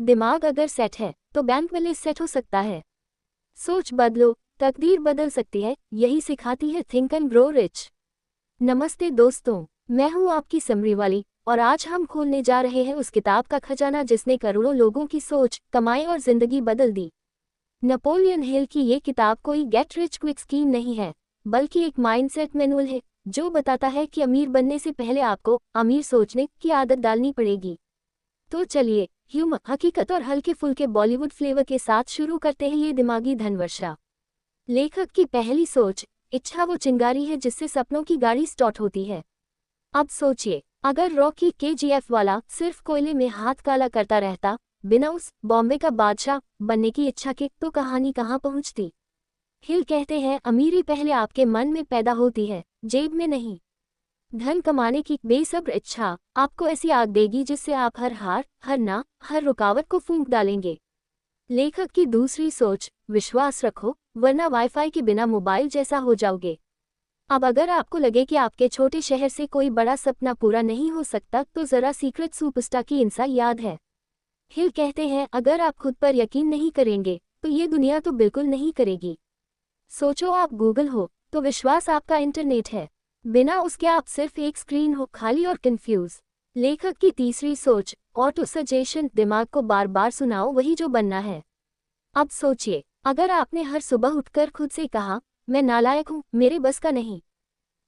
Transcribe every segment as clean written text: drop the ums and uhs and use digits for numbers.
दिमाग अगर सेट है तो बैंक बैलेंस सेट हो सकता है। सोच बदलो, तकदीर बदल सकती है, यही सिखाती है थिंक एंड ग्रो रिच। नमस्ते दोस्तों, मैं हूं आपकी समरी वाली और आज हम खोलने जा रहे हैं उस किताब का खजाना जिसने करोड़ों लोगों की सोच, कमाई और जिंदगी बदल दी। नेपोलियन हिल की ये किताब कोई गेट रिच क्विक स्कीम नहीं है, बल्कि एक माइंडसेट मैनुअल है जो बताता है कि अमीर बनने से पहले आपको अमीर सोचने की आदत डालनी पड़ेगी। तो चलिए ह्यूमर, हकीकत और हल्के फुल्के बॉलीवुड फ्लेवर के साथ शुरू करते हैं ये दिमागी धनवर्षा। लेखक की पहली सोच, इच्छा वो चिंगारी है जिससे सपनों की गाड़ी स्टार्ट होती है। अब सोचिए, अगर रॉकी केजीएफ वाला सिर्फ कोयले में हाथ काला करता रहता, बिना उस बॉम्बे का बादशाह बनने की इच्छा के, तो कहानी कहाँ पहुँचती। हिल कहते हैं अमीरी पहले आपके मन में पैदा होती है, जेब में नहीं। धन कमाने की बेसब्र इच्छा आपको ऐसी आग देगी जिससे आप हर हार, हर रुकावट को फूंक डालेंगे। लेखक की दूसरी सोच, विश्वास रखो वरना वाईफाई के बिना मोबाइल जैसा हो जाओगे। अब अगर आपको लगे कि आपके छोटे शहर से कोई बड़ा सपना पूरा नहीं हो सकता, तो जरा सीक्रेट सुपरस्टार की इंसा याद है। हिल कहते हैं अगर आप खुद पर यकीन नहीं करेंगे तो ये दुनिया तो बिल्कुल नहीं करेगी। सोचो आप गूगल हो तो विश्वास आपका इंटरनेट है, बिना उसके आप सिर्फ एक स्क्रीन हो, खाली और कंफ्यूज। लेखक की तीसरी सोच, ऑटो सजेशन, दिमाग को बार बार सुनाओ वही जो बनना है। अब सोचिए, अगर आपने हर सुबह उठकर खुद से कहा मैं नालायक हूँ, मेरे बस का नहीं,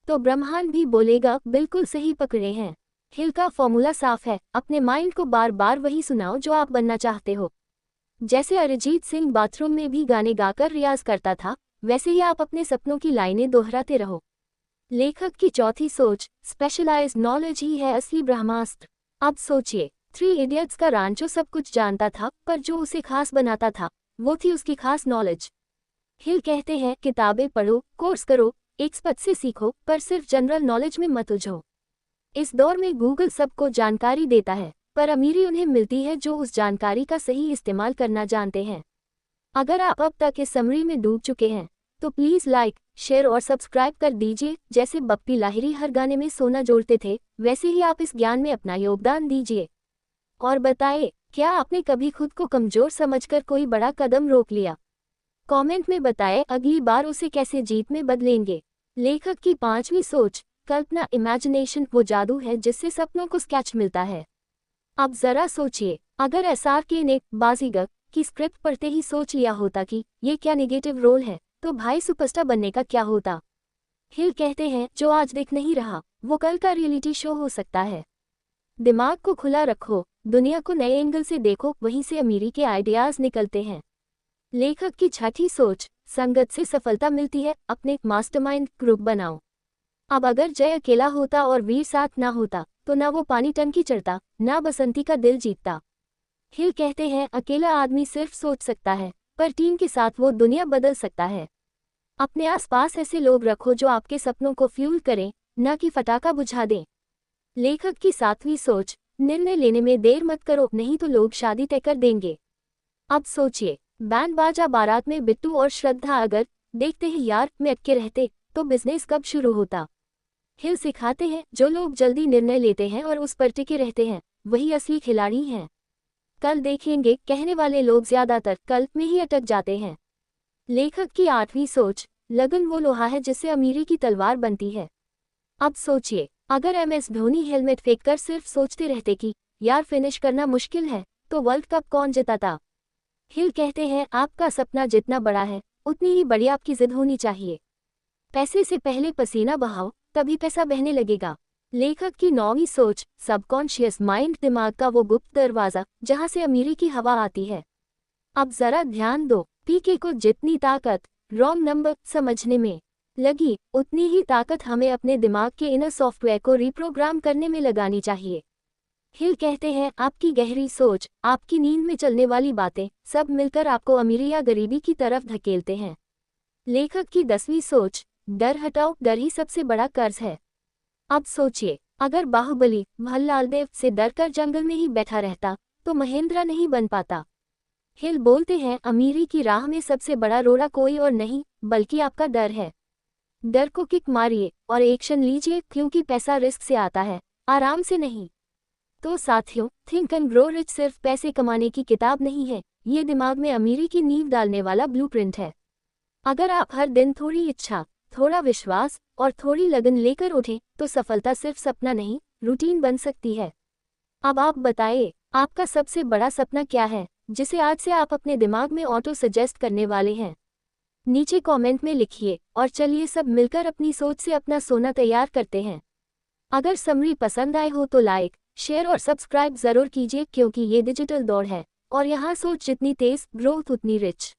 तो ब्रह्मांड भी बोलेगा बिल्कुल सही पकड़े हैं। हिल का फॉर्मूला साफ है, अपने माइंड को बार बार वही सुनाओ जो आप बनना चाहते हो। जैसे अरिजीत सिंह बाथरूम में भी गाने गाकर रियाज करता था, वैसे ही आप अपने सपनों की लाइनें दोहराते रहो। लेखक की चौथी सोच, स्पेशलाइज्ड नॉलेज ही है असली ब्रह्मास्त्र। अब सोचिए, 3 इडियट्स का रांचो सब कुछ जानता था, पर जो उसे खास बनाता था वो थी उसकी खास नॉलेज। हिल कहते हैं किताबें पढ़ो, कोर्स करो, एक्सपर्ट से सीखो, पर सिर्फ जनरल नॉलेज में मत उलझो। इस दौर में गूगल सबको जानकारी देता है, पर अमीरी उन्हें मिलती है जो उस जानकारी का सही इस्तेमाल करना जानते हैं। अगर आप अब तक इस समरी में डूब चुके हैं तो प्लीज़ लाइक, शेयर और सब्सक्राइब कर दीजिए। जैसे बप्पी लाहिरी हर गाने में सोना जोड़ते थे, वैसे ही आप इस ज्ञान में अपना योगदान दीजिए। और बताएं, क्या आपने कभी खुद को कमज़ोर समझकर कोई बड़ा कदम रोक लिया? कमेंट में बताएं अगली बार उसे कैसे जीत में बदलेंगे। लेखक की पांचवी सोच, कल्पना, इमेजिनेशन वो जादू है जिससे सपनों को स्केच मिलता है। अब जरा सोचिए, अगर एसआरके ने बाजीगर की स्क्रिप्ट पढ़ते ही सोच लिया होता कि ये क्या नेगेटिव रोल है, तो भाई सुपरस्टार बनने का क्या होता। हिल कहते हैं जो आज दिख नहीं रहा वो कल का रियलिटी शो हो सकता है। दिमाग को खुला रखो, दुनिया को नए एंगल से देखो, वहीं से अमीरी के आइडियाज निकलते हैं। लेखक की छठी सोच, संगत से सफलता मिलती है, अपने मास्टरमाइंड ग्रुप बनाओ। अब अगर जय अकेला होता और वीर साथ ना होता तो ना वो पानी टंकी चढ़ता, ना बसंती का दिल जीतता। हिल कहते हैं अकेला आदमी सिर्फ सोच सकता है, पर टीम के साथ वो दुनिया बदल सकता है। अपने आसपास ऐसे लोग रखो जो आपके सपनों को फ्यूल करें, न कि फटाका बुझा दें। लेखक की सातवीं सोच, निर्णय लेने में देर मत करो, नहीं तो लोग शादी तय कर देंगे। अब सोचिए, बैंड बाजा बारात में बिट्टू और श्रद्धा अगर देखते हैं यार में अटके रहते, तो बिजनेस कब शुरू होता। हिल सिखाते हैं जो लोग जल्दी निर्णय लेते हैं और उस पर टिके रहते हैं, वही असली खिलाड़ी हैं। कल देखेंगे कहने वाले लोग ज्यादातर कल में ही अटक जाते हैं। लेखक की आठवीं सोच, लगन वो लोहा है जिससे अमीरी की तलवार बनती है। अब सोचिए, अगर एमएस धोनी हेलमेट फेंककर सिर्फ सोचते रहते कि यार फिनिश करना मुश्किल है, तो वर्ल्ड कप कौन जिताता। हिल कहते हैं आपका सपना जितना बड़ा है उतनी ही बड़ी आपकी जिद होनी चाहिए। पैसे से पहले पसीना बहाओ, तभी पैसा बहने लगेगा। लेखक की नौवीं सोच, सबकॉन्शियस माइंड, दिमाग का वो गुप्त दरवाजा जहां से अमीरी की हवा आती है। अब जरा ध्यान दो, पीके को जितनी ताकत रॉन्ग नंबर समझने में लगी, उतनी ही ताकत हमें अपने दिमाग के इनर सॉफ्टवेयर को रिप्रोग्राम करने में लगानी चाहिए। हिल कहते हैं आपकी गहरी सोच, आपकी नींद में चलने वाली बातें, सब मिलकर आपको अमीरी या गरीबी की तरफ धकेलते हैं। लेखक की 10वीं सोच, डर हटाओ, डर ही सबसे बड़ा कर्ज है। अब सोचिए, अगर बाहुबली भल्लाल देव से डरकर जंगल में ही बैठा रहता तो महेंद्र नहीं बन पाता। हिल बोलते हैं अमीरी की राह में सबसे बड़ा रोड़ा कोई और नहीं बल्कि आपका डर है। डर को किक मारिए और एक्शन लीजिए, क्योंकि पैसा रिस्क से आता है, आराम से नहीं। तो साथियों, थिंक एंड ग्रो रिच सिर्फ पैसे कमाने की किताब नहीं है, ये दिमाग में अमीरी की नींव डालने वाला ब्लूप्रिंट है। अगर आप हर दिन थोड़ी इच्छा, थोड़ा विश्वास और थोड़ी लगन लेकर उठें, तो सफलता सिर्फ सपना नहीं, रूटीन बन सकती है। अब आप बताइए, आपका सबसे बड़ा सपना क्या है, जिसे आज से आप अपने दिमाग में ऑटो सजेस्ट करने वाले हैं? नीचे कमेंट में लिखिए और चलिए सब मिलकर अपनी सोच से अपना सोना तैयार करते हैं। अगर समरी पसंद आए हो तो लाइक, शेयर और सब्सक्राइब जरूर कीजिए, क्योंकि ये डिजिटल दौड़ है और यहाँ सोच जितनी तेज, ग्रोथ उतनी रिच।